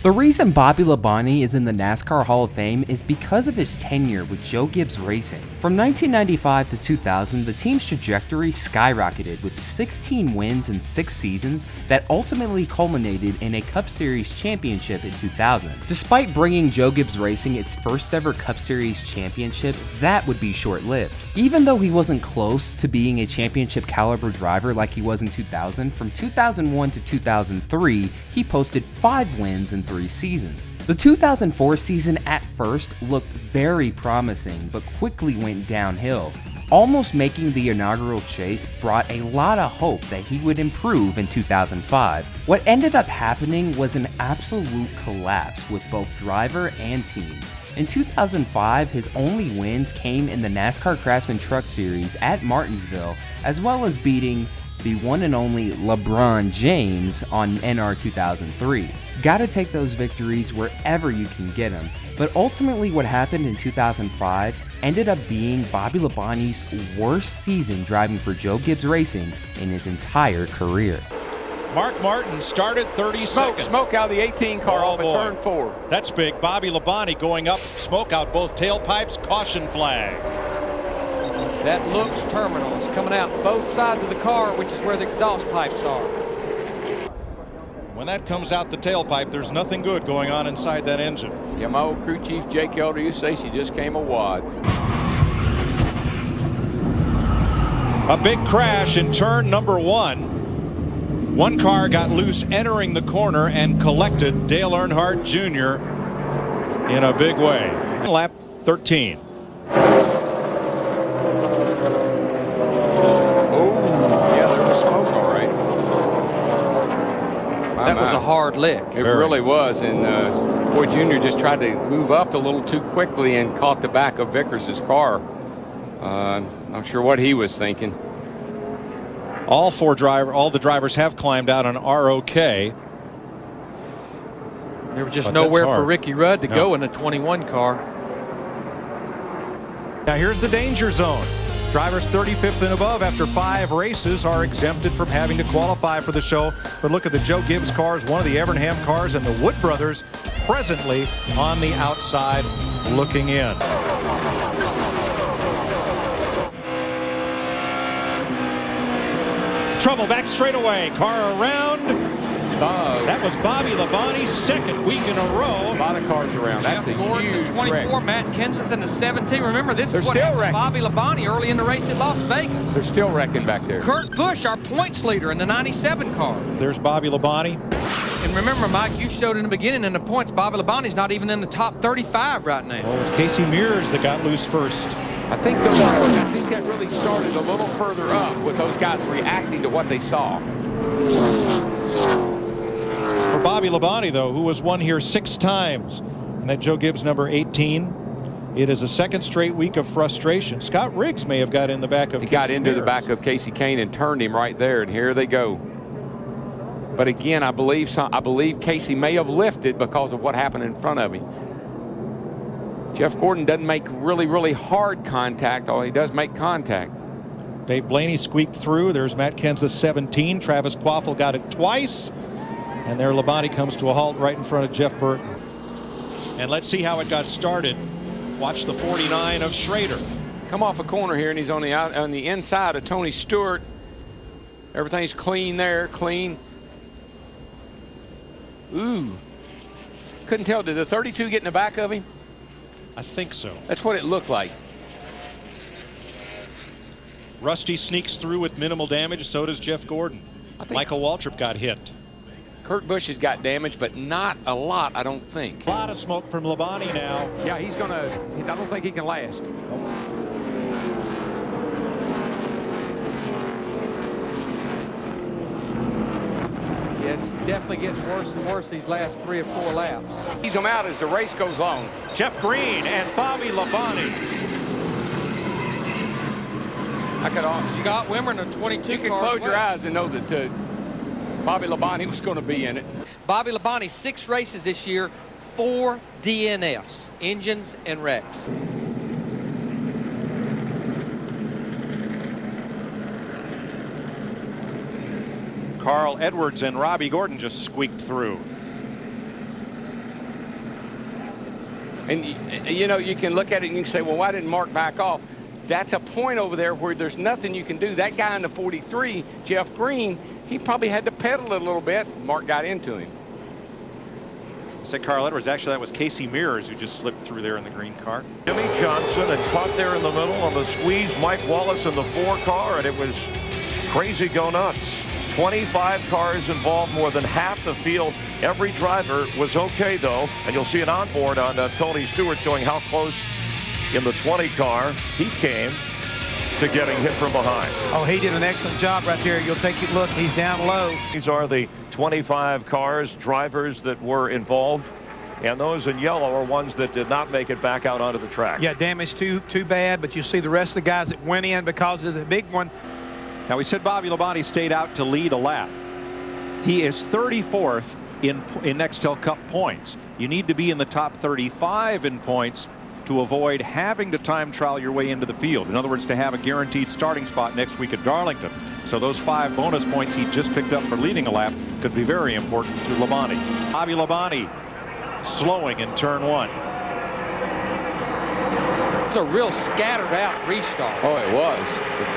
The reason Bobby Labonte is in the NASCAR Hall of Fame is because of his tenure with Joe Gibbs Racing. From 1995 to 2000, the team's trajectory skyrocketed with 16 wins in 6 seasons that ultimately culminated in a Cup Series championship in 2000. Despite bringing Joe Gibbs Racing its first ever Cup Series championship, that would be short-lived. Even though he wasn't close to being a championship caliber driver like he was in 2000, from 2001 to 2003, he posted 5 wins in 3 seasons. The 2004 season at first looked very promising, but quickly went downhill. Almost making the inaugural chase brought a lot of hope that he would improve in 2005. What ended up happening was an absolute collapse with both driver and team. In 2005, his only wins came in the NASCAR Craftsman Truck Series at Martinsville, as well as beating the one and only LeBron James on NR 2003. Gotta take those victories wherever you can get them, but ultimately what happened in 2005 ended up being Bobby Labonte's worst season driving for Joe Gibbs Racing in his entire career. Mark Martin started 32nd. Smoke out of the 18 car off of turn 4. That's big. Bobby Labonte going up, smoke out both tailpipes, caution flag. That looks terminal. It's coming out both sides of the car, which is where the exhaust pipes are. When that comes out the tailpipe, there's nothing good going on inside that engine. Yeah, my old crew chief Jake Elder used to say she just came a wad. A big crash in turn number 1. One car got loose entering the corner and collected Dale Earnhardt Jr. in a big way. Lap 13. That was a hard lick. It really was, and boy, Junior just tried to move up a little too quickly and caught the back of Vickers's car. I'm sure what he was thinking. All the drivers have climbed out on ROK. There was just nowhere for Ricky Rudd to go in a 21 car. Now here's the danger zone. Drivers 35th and above after 5 races are exempted from having to qualify for the show. But look at the Joe Gibbs cars, one of the Evernham cars, and the Wood brothers presently on the outside looking in. Trouble back straightaway. Car around. That was Bobby Labonte's 2nd week in a row. A lot of cars around. Jeff That's a Gordon, huge the 24, wreck. Matt Kenseth in the 17. Remember, this They're is what still happened to wrecking. Bobby Labonte early in the race at Las Vegas. They're still wrecking back there. Kurt Busch, our points leader in the 97 car. There's Bobby Labonte. And remember, Mike, you showed in the beginning in the points, Bobby Labonte's not even in the top 35 right now. Well, it's Casey Mears that got loose first. I think that really started a little further up with those guys reacting to what they saw. For Bobby Labonte, though, who has won here 6 times, and that Joe Gibbs number 18, it is a 2nd straight week of frustration. Scott Riggs may have got in the back of. He got into the back of Casey Kane and turned him right there, and here they go. But again, I believe Casey may have lifted because of what happened in front of him. Jeff Gordon doesn't make really hard contact, although he does make contact. Dave Blaney squeaked through. There's Matt Kenseth 17. Travis Quaffle got it twice. And there Labonte comes to a halt right in front of Jeff Burton. And let's see how it got started. Watch the 49 of Schrader. Come off a corner here, and he's on the inside of Tony Stewart. Everything's clean there, clean. Ooh. Couldn't tell. Did the 32 get in the back of him? I think so. That's what it looked like. Rusty sneaks through with minimal damage. So does Jeff Gordon. Michael Waltrip got hit. Kurt Busch has got damage, but not a lot, I don't think. A lot of smoke from Labonte now. Yeah, I don't think he can last. Yeah, it's definitely getting worse and worse these last 3 or 4 laps. Ease him out as the race goes on. Jeff Green and Bobby Labonte. Scott Wimmer in a 22 You can car close your eyes and know that Bobby Labonte was going to be in it. Bobby Labonte, 6 races this year, 4 DNFs, engines and wrecks. Carl Edwards and Robbie Gordon just squeaked through. And, you know, you can look at it and you can say, well, why didn't Mark back off? That's a point over there where there's nothing you can do. That guy in the 43, Jeff Green, he probably had to pedal it a little bit. Mark got into him. Said Carl Edwards. Actually, that was Casey Mears who just slipped through there in the green car. Jimmy Johnson and caught there in the middle on the squeeze. Mike Wallace in the 4 car, and it was crazy go nuts. 25 cars involved, more than half the field. Every driver was okay, though, and you'll see an onboard on Tony Stewart showing how close in the 20 car he came to getting hit from behind. Oh, he did an excellent job right there. You'll take a look. He's down low. These are the 25 cars, drivers that were involved, and those in yellow are ones that did not make it back out onto the track. Yeah, damage too bad, but you see the rest of the guys that went in because of the big one. Now, we said Bobby Labonte stayed out to lead a lap. He is 34th in Nextel Cup points. You need to be in the top 35 in points to avoid having to time trial your way into the field. In other words, to have a guaranteed starting spot next week at Darlington. So those 5 bonus points he just picked up for leading a lap could be very important to Labonte. Bobby Labonte slowing in turn 1. It's a real scattered out restart. Oh, it was.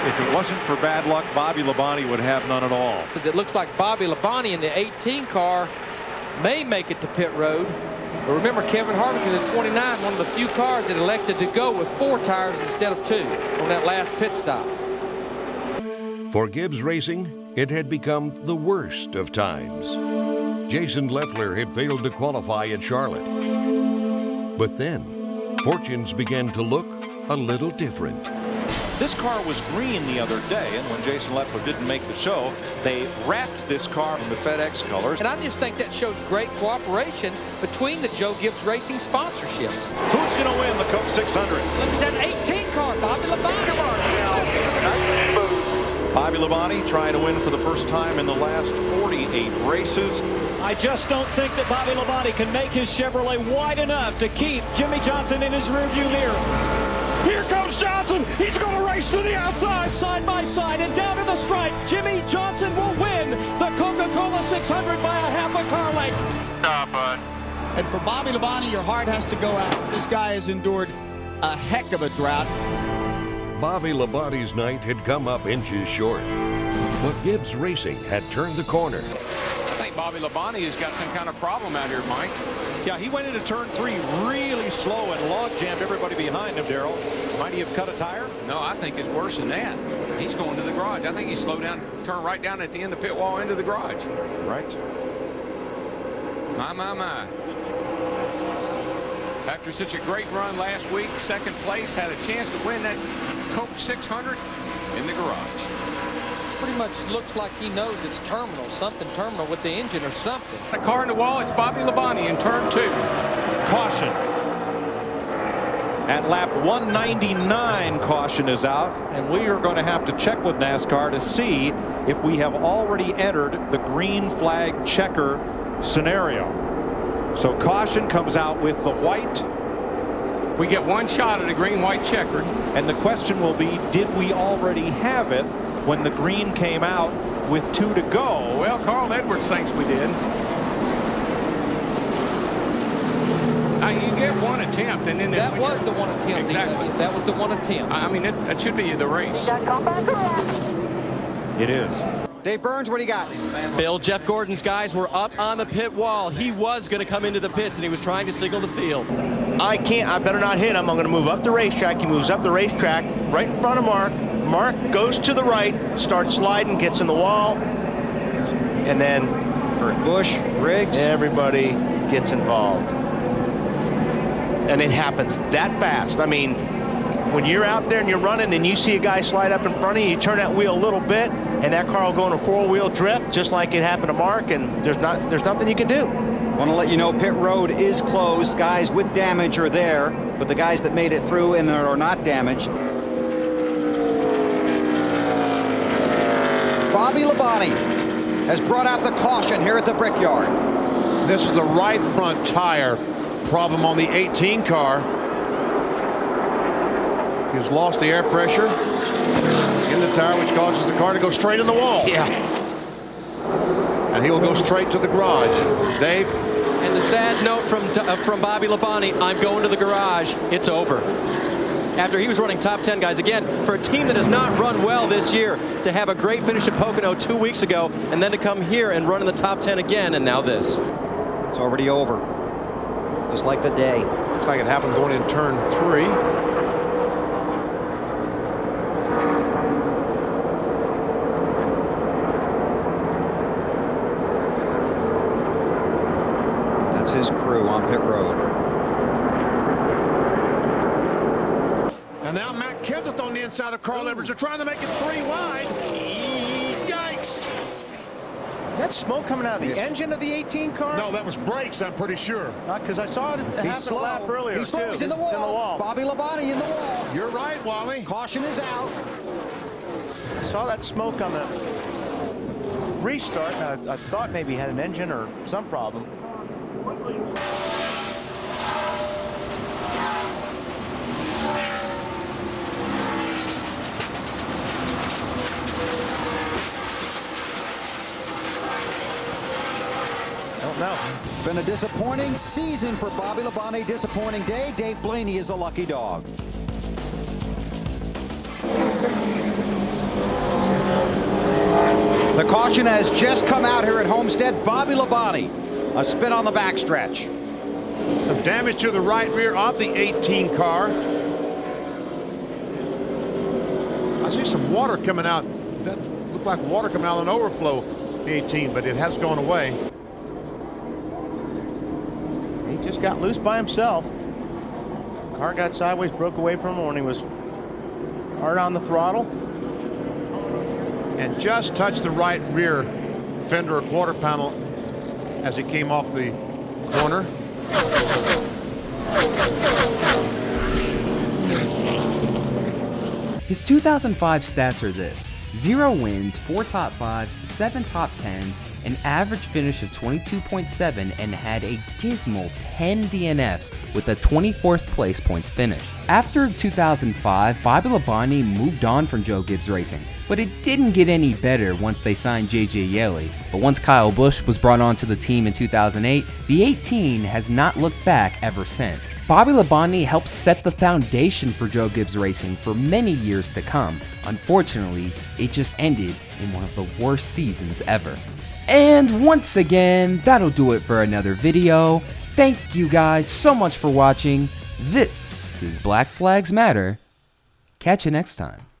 If it wasn't for bad luck, Bobby Labonte would have none at all. Because it looks like Bobby Labonte in the 18 car may make it to pit road. But remember, Kevin Harvick is 29, one of the few cars that elected to go with 4 tires instead of 2 on that last pit stop. For Gibbs Racing, it had become the worst of times. Jason Leffler had failed to qualify at Charlotte. But then, fortunes began to look a little different. This car was green the other day, and when Jason Leffler didn't make the show, they wrapped this car in the FedEx colors. And I just think that shows great cooperation between the Joe Gibbs Racing sponsorship. Who's going to win the Coke 600? Look at that 18 car, Bobby Labonte. Come on now. Bobby Labonte trying to win for the first time in the last 48 races. I just don't think that Bobby Labonte can make his Chevrolet wide enough to keep Jimmy Johnson in his rearview mirror. Here comes Johnson. He's going to race to the outside, side by side, and down to the stripe. Jimmy Johnson will win the Coca-Cola 600 by a half a car length. Stop, bud. And for Bobby Labonte, your heart has to go out. This guy has endured a heck of a drought. Bobby Labonte's night had come up inches short, but Gibbs Racing had turned the corner. I think Bobby Labonte has got some kind of problem out here, Mike. Yeah, he went into turn 3 really slow and log jammed everybody behind him, Darrell. Might he have cut a tire? No, I think it's worse than that. He's going to the garage. I think he slowed down, turned right down at the end of the pit wall into the garage. Right. My. After such a great run last week, second place, had a chance to win that Coke 600 in the garage. Pretty much looks like he knows it's terminal, something terminal with the engine or something. The car in the wall, it's Bobby Labonte in turn 2. Caution. At lap 199, caution is out, and we are going to have to check with NASCAR to see if we have already entered the green flag checker scenario. So caution comes out with the white. We get one shot at a green-white checkered. And the question will be, did we already have it when the green came out with 2 to go? Well, Carl Edwards thinks we did. You get one attempt, and then that was the one attempt. Exactly. That was the one attempt. I mean, that should be the race. It is. Dave Burns, what do you got? Bill, Jeff Gordon's guys were up on the pit wall. He was going to come into the pits, and he was trying to signal the field. I better not hit him. I'm going to move up the racetrack. He moves up the racetrack right in front of Mark. Mark goes to the right, starts sliding, gets in the wall, and then Bush, Riggs, everybody gets involved. And it happens that fast. I mean, when you're out there and you're running and you see a guy slide up in front of you, you turn that wheel a little bit, and that car will go in a 4-wheel drift, just like it happened to Mark, and there's nothing you can do. Want to let you know pit road is closed. Guys with damage are there, but the guys that made it through and are not damaged. Bobby Labonte has brought out the caution here at the Brickyard. This is the right front tire problem on the 18 car. He's lost the air pressure in the tire, which causes the car to go straight in the wall. Yeah. And he will go straight to the garage. Dave? And the sad note from Bobby Labonte, I'm going to the garage. It's over. After he was running top 10, guys, again, for a team that has not run well this year, to have a great finish at Pocono 2 weeks ago, and then to come here and run in the top 10 again, and now this. It's already over. Just like the day. Looks like it happened going in turn 3. That's his crew on pit road. And now Matt Kenseth on the inside of Carl Edwards. They're trying to make it 3 wide. Yikes! Is that smoke coming out of the engine of the 18 car? No, that was brakes, I'm pretty sure. Because I saw it happen a lap earlier. He's slow. He's in the wall. Bobby Labonte in the wall. You're right, Wally. Caution is out. I saw that smoke on the restart. I thought maybe he had an engine or some problem. No. Been a disappointing season for Bobby Labonte. Disappointing day. Dave Blaney is a lucky dog. The caution has just come out here at Homestead. Bobby Labonte, a spin on the backstretch. Some damage to the right rear of the 18 car. I see some water coming out. Does that look like water coming out on overflow, the 18, but it has gone away. He just got loose by himself. Car got sideways, broke away from him when he was hard on the throttle. And just touched the right rear fender or quarter panel as he came off the corner. His 2005 stats are this: 0 wins, 4 top 5s, 7 top 10s, an average finish of 22.7, and had a dismal 10 DNFs with a 24th place points finish. After 2005, Bobby Labonte moved on from Joe Gibbs Racing, but it didn't get any better once they signed JJ Yeley. But once Kyle Busch was brought onto the team in 2008, the 18 has not looked back ever since. Bobby Labonte helped set the foundation for Joe Gibbs Racing for many years to come. Unfortunately, it just ended in one of the worst seasons ever. And once again, that'll do it for another video. Thank you guys so much for watching. This is Black Flags Matter. Catch you next time.